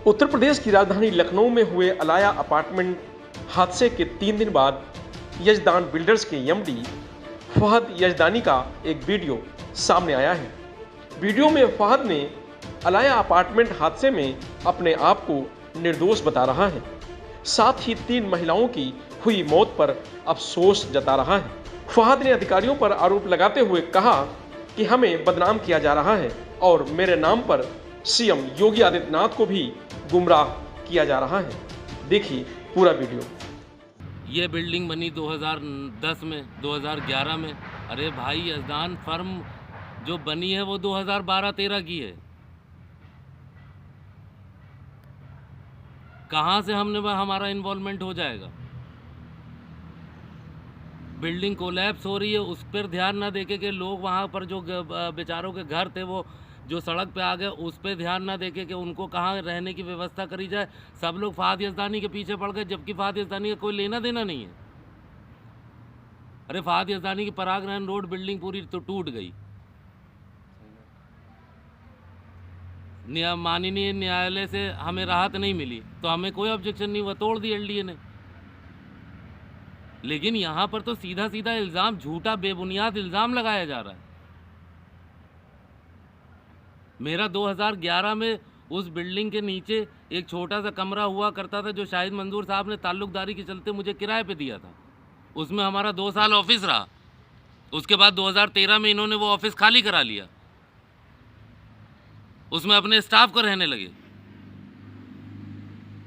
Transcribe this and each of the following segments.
उत्तर प्रदेश की राजधानी लखनऊ में हुए अलाया अपार्टमेंट हादसे के 3 दिन बाद यजदान बिल्डर्स के एमडी फहद यजदानी का एक वीडियो सामने आया है। वीडियो में फहद ने अलाया अपार्टमेंट हादसे में अपने आप को निर्दोष बता रहा है, साथ ही 3 महिलाओं की हुई मौत पर अफसोस जता रहा है। फहद ने अधिकारियों पर आरोप लगाते हुए कहा कि हमें बदनाम किया जा रहा है और मेरे नाम पर सीएम योगी आदित्यनाथ को भी गुमराह किया जा रहा है। देखिए पूरा वीडियो। ये बिल्डिंग बनी 2010 में, 2011 में। अरे भाई, यजदान फर्म जो बनी है वो 2012-13 की है। कहाँ से हमारा इन्वॉल्वमेंट हो जाएगा? बिल्डिंग कोलैप्स हो रही है, उस पर ध्यान ना देके कि लोग वहाँ पर जो बेचारों के घर थे वो जो सड़क पे आ गए, उस पर ध्यान ना देके कि उनको कहाँ रहने की व्यवस्था करी जाए। सब लोग फहद यजदानी के पीछे पड़ गए, जबकि फहद यजदानी का कोई लेना देना नहीं है। अरे फहद यजदानी की पराग रैन रोड बिल्डिंग पूरी तो टूट गई। माननीय न्यायालय से हमें राहत नहीं मिली तो हमें कोई ऑब्जेक्शन नहीं हुआ, तोड़ दी एलडीए ने। लेकिन यहाँ पर तो सीधा सीधा इल्ज़ाम, झूठा बेबुनियाद इल्ज़ाम लगाया जा रहा है। मेरा 2011 में उस बिल्डिंग के नीचे एक छोटा सा कमरा हुआ करता था जो शाहिद मंजूर साहब ने ताल्लुकदारी के चलते मुझे किराए पे दिया था। उसमें हमारा 2 साल ऑफिस रहा। उसके बाद 2013 में इन्होंने वो ऑफिस खाली करा लिया, उसमें अपने स्टाफ को रहने लगे।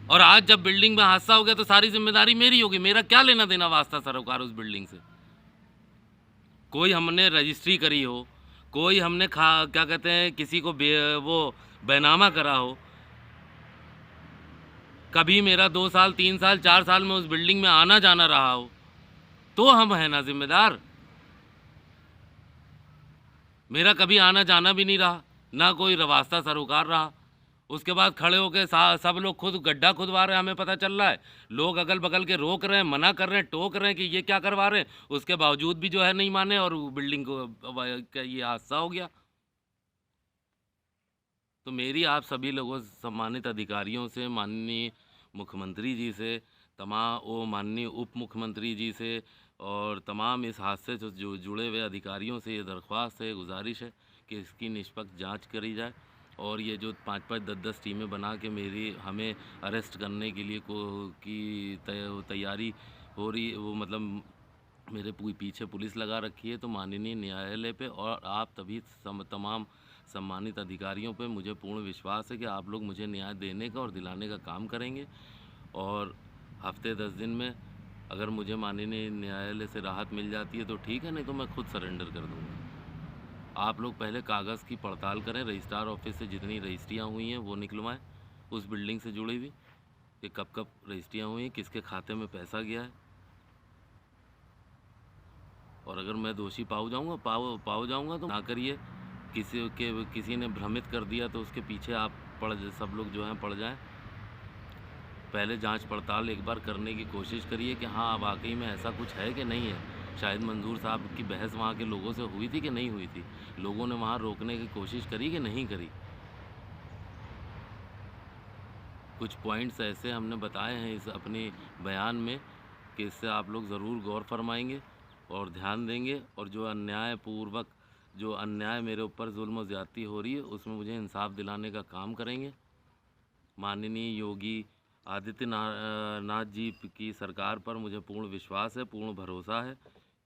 और आज जब बिल्डिंग में हादसा हो गया तो सारी जिम्मेदारी मेरी होगी। मेरा क्या लेना देना वास्ता सरोकार उस बिल्डिंग से? कोई हमने रजिस्ट्री करी हो, कोई हमने क्या कहते हैं किसी को वो बैनामा करा हो, कभी मेरा 2 साल 3 साल 4 साल में उस बिल्डिंग में आना जाना रहा हो, तो हम हैं ना जिम्मेदार। मेरा कभी आना जाना भी नहीं रहा, ना कोई वास्ता सरोकार रहा। उसके बाद खड़े होकर सब लोग खुद गड्ढा खुदवा रहे हैं, हमें पता चल रहा है। लोग अगल बगल के रोक रहे हैं, मना कर रहे हैं, टोक रहे हैं कि ये क्या करवा रहे हैं। उसके बावजूद भी जो है नहीं माने और बिल्डिंग को ये हादसा हो गया। तो मेरी आप सभी लोगों, सम्मानित अधिकारियों से, माननीय मुख्यमंत्री जी से, माननीय उप मुख्यमंत्री जी से और तमाम इस हादसे से जो जुड़े हुए अधिकारियों से ये दरख्वास्त है, गुजारिश है कि इसकी निष्पक्ष जांच करी जाए। और ये जो 5-5 10-10 टीमें बना के हमें अरेस्ट करने के लिए तैयारी हो रही, वो मतलब मेरे पीछे पुलिस लगा रखी है। तो माननीय न्यायालय पे और आप तमाम सम्मानित अधिकारियों पे मुझे पूर्ण विश्वास है कि आप लोग मुझे न्याय देने का और दिलाने का काम करेंगे। और हफ्ते 10 दिन में अगर मुझे माननीय न्यायालय से राहत मिल जाती है तो ठीक है, नहीं तो मैं खुद सरेंडर कर दूँगा। आप लोग पहले कागज़ की पड़ताल करें, रजिस्ट्रार ऑफिस से जितनी रजिस्ट्रियाँ हुई हैं वो निकलवाएं उस बिल्डिंग से जुड़ी हुई, कि कब कब रजिस्ट्रियाँ हुई हैं, किसके खाते में पैसा गया है। और अगर मैं दोषी पाऊ जाऊँगा तो ना करिए। किसी ने भ्रमित कर दिया तो उसके पीछे आप सब लोग जो हैं पड़ जाएं। पहले जांच पड़ताल एक बार करने की कोशिश करिए कि हाँ वाकई में ऐसा कुछ है कि नहीं है। शाहिद मंजूर साहब की बहस वहाँ के लोगों से हुई थी कि नहीं हुई थी? लोगों ने वहाँ रोकने की कोशिश करी कि नहीं करी? कुछ पॉइंट्स ऐसे हमने बताए हैं इस अपने बयान में कि इससे आप लोग ज़रूर गौर फरमाएंगे और ध्यान देंगे। और जो अन्याय मेरे ऊपर जुल्म और ज़्यादती हो रही है उसमें मुझे इंसाफ दिलाने का काम करेंगे। माननीय योगी आदित्यनाथ जी की सरकार पर मुझे पूर्ण विश्वास है, पूर्ण भरोसा है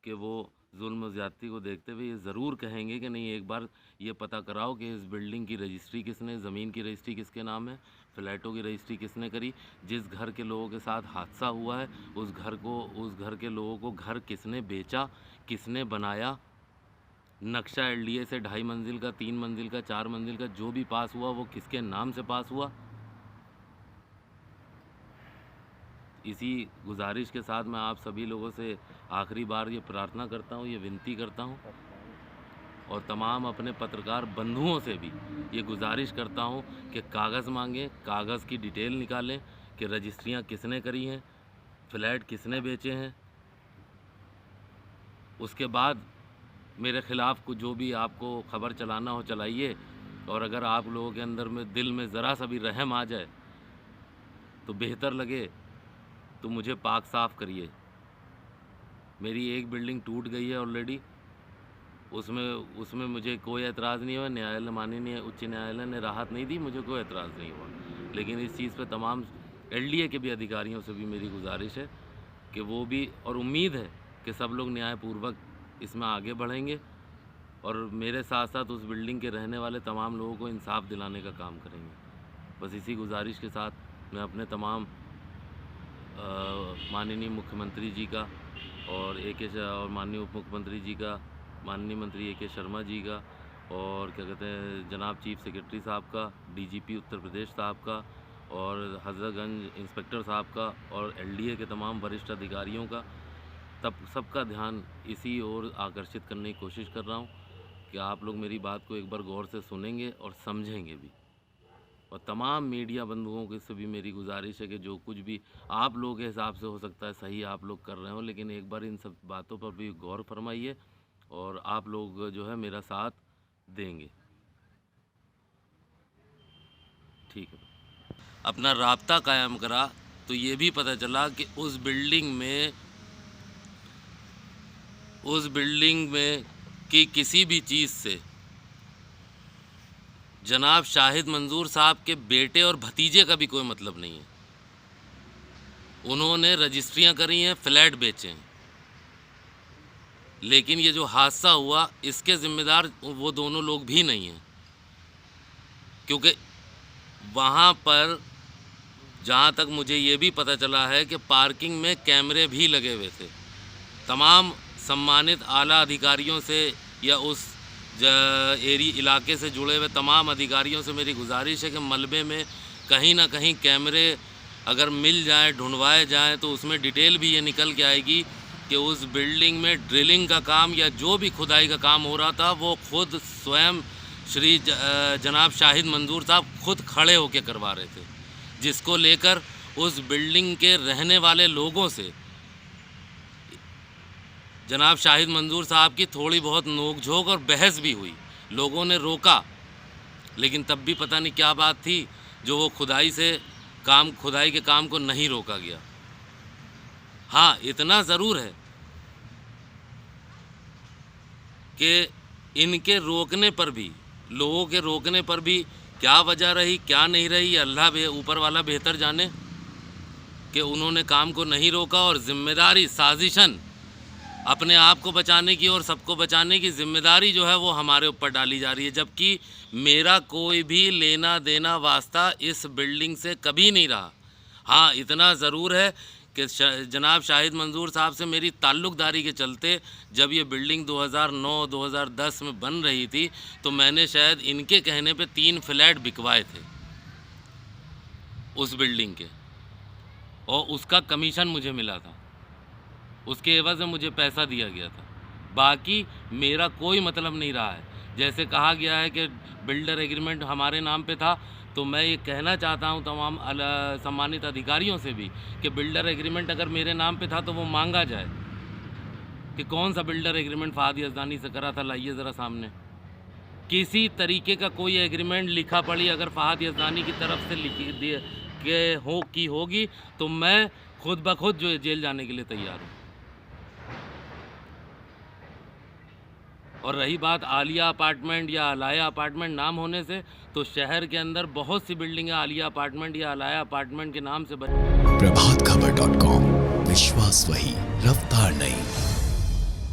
कि वो जुल्म और ज़्यादती को देखते हुए ये ज़रूर कहेंगे कि नहीं, एक बार ये पता कराओ कि इस बिल्डिंग की रजिस्ट्री किसने, ज़मीन की रजिस्ट्री किसके नाम है, फ्लैटों की रजिस्ट्री किसने करी, जिस घर के लोगों के साथ हादसा हुआ है उस घर के लोगों को घर किसने बेचा, किसने बनाया, नक्शा एलडीए से 2.5 मंजिल का, 3 मंजिल का, 4 मंजिल का जो भी पास हुआ वो किसके नाम से पास हुआ। इसी गुजारिश के साथ मैं आप सभी लोगों से आखिरी बार ये प्रार्थना करता हूँ, ये विनती करता हूँ और तमाम अपने पत्रकार बंधुओं से भी ये गुजारिश करता हूँ कि कागज़ मांगें, कागज़ की डिटेल निकालें कि रजिस्ट्रियाँ किसने करी हैं, फ्लैट किसने बेचे हैं। उसके बाद मेरे ख़िलाफ़ कुछ जो भी आपको खबर चलाना हो चलाइए। और अगर आप लोगों के अंदर में दिल में ज़रा सा भी रहम आ जाए तो बेहतर लगे तो मुझे पाक साफ़ करिए। मेरी एक बिल्डिंग टूट गई है ऑलरेडी, उसमें मुझे कोई एतराज़ नहीं हुआ। न्यायालय, माननीय उच्च न्यायालय ने राहत नहीं दी, मुझे कोई एतराज़ नहीं हुआ। लेकिन इस चीज़ पे तमाम एलडीए के भी अधिकारियों से भी मेरी गुजारिश है कि वो भी, और उम्मीद है कि सब लोग न्यायपूर्वक इसमें आगे बढ़ेंगे और मेरे साथ साथ उस बिल्डिंग के रहने वाले तमाम लोगों को इंसाफ दिलाने का काम करेंगे। बस इसी गुजारिश के साथ मैं अपने तमाम माननीय मुख्यमंत्री जी का और और माननीय उप मुख्यमंत्री जी का, माननीय मंत्री ए के शर्मा जी का, और क्या कहते हैं जनाब चीफ सेक्रेटरी साहब का, डीजीपी उत्तर प्रदेश साहब का, और हजरतगंज इंस्पेक्टर साहब का, और एलडीए के तमाम वरिष्ठ अधिकारियों का, तब सबका ध्यान इसी ओर आकर्षित करने की कोशिश कर रहा हूँ कि आप लोग मेरी बात को एक बार गौर से सुनेंगे और समझेंगे भी। और तमाम मीडिया बंधुओं के से भी मेरी गुजारिश है कि जो कुछ भी आप लोगों के हिसाब से हो सकता है सही आप लोग कर रहे हो, लेकिन एक बार इन सब बातों पर भी गौर फरमाइए और आप लोग जो है मेरा साथ देंगे। ठीक है। अपना राब्ता कायम करा तो ये भी पता चला कि उस बिल्डिंग में कि किसी भी चीज़ से जनाब शाहिद मंजूर साहब के बेटे और भतीजे का भी कोई मतलब नहीं है। उन्होंने रजिस्ट्रियां करी हैं, फ्लैट बेचे हैं, लेकिन ये जो हादसा हुआ इसके ज़िम्मेदार वो दोनों लोग भी नहीं हैं, क्योंकि वहाँ पर जहाँ तक मुझे ये भी पता चला है कि पार्किंग में कैमरे भी लगे हुए थे। तमाम सम्मानित आला अधिकारियों से या उस इलाके से जुड़े हुए तमाम अधिकारियों से मेरी गुजारिश है कि मलबे में कहीं ना कहीं कैमरे अगर मिल जाए, ढूंढवाए जाएँ, तो उसमें डिटेल भी ये निकल के आएगी कि उस बिल्डिंग में ड्रिलिंग का काम या जो भी खुदाई का काम हो रहा था वो खुद स्वयं श्री जनाब शाहिद मंजूर साहब खुद खड़े होकर करवा रहे थे, जिसको लेकर उस बिल्डिंग के रहने वाले लोगों से जनाब शाहिद मंजूर साहब की थोड़ी बहुत नोक-झोंक और बहस भी हुई। लोगों ने रोका, लेकिन तब भी पता नहीं क्या बात थी जो वो खुदाई के काम को नहीं रोका गया। हाँ, इतना ज़रूर है कि इनके रोकने पर भी, लोगों के रोकने पर भी क्या वजह रही, क्या नहीं रही, अल्लाह ऊपर वाला बेहतर जाने, कि उन्होंने काम को नहीं रोका और जिम्मेदारी साजिशन अपने आप को बचाने की और सबको बचाने की जिम्मेदारी जो है वो हमारे ऊपर डाली जा रही है, जबकि मेरा कोई भी लेना देना वास्ता इस बिल्डिंग से कभी नहीं रहा। हाँ, इतना ज़रूर है कि जनाब शाहिद मंजूर साहब से मेरी ताल्लुक़दारी के चलते जब ये बिल्डिंग 2009-2010 में बन रही थी तो मैंने शायद इनके कहने पे 3 फ्लैट बिकवाए थे उस बिल्डिंग के, और उसका कमीशन मुझे मिला था, उसके एवज़ में मुझे पैसा दिया गया था। बाकी मेरा कोई मतलब नहीं रहा है। जैसे कहा गया है कि बिल्डर एग्रीमेंट हमारे नाम पे था, तो मैं ये कहना चाहता हूँ तमाम सम्मानित अधिकारियों से भी कि बिल्डर एग्रीमेंट अगर मेरे नाम पे था तो वो मांगा जाए कि कौन सा बिल्डर एग्रीमेंट फहद यज़दानी से करा था, लाइए ज़रा सामने। किसी तरीके का कोई एग्रीमेंट लिखा पड़ी अगर फहद यज़दानी की तरफ से होगी तो मैं खुद ब खुद जो जेल जाने के लिए तैयार हूँ। और रही बात आलिया अपार्टमेंट या अलाया अपार्टमेंट नाम होने से, तो शहर के अंदर बहुत सी बिल्डिंगें आलिया अपार्टमेंट या अलाया अपार्टमेंट के नाम से प्रभातखबर.com, विश्वास वही, रफ्तार नहीं।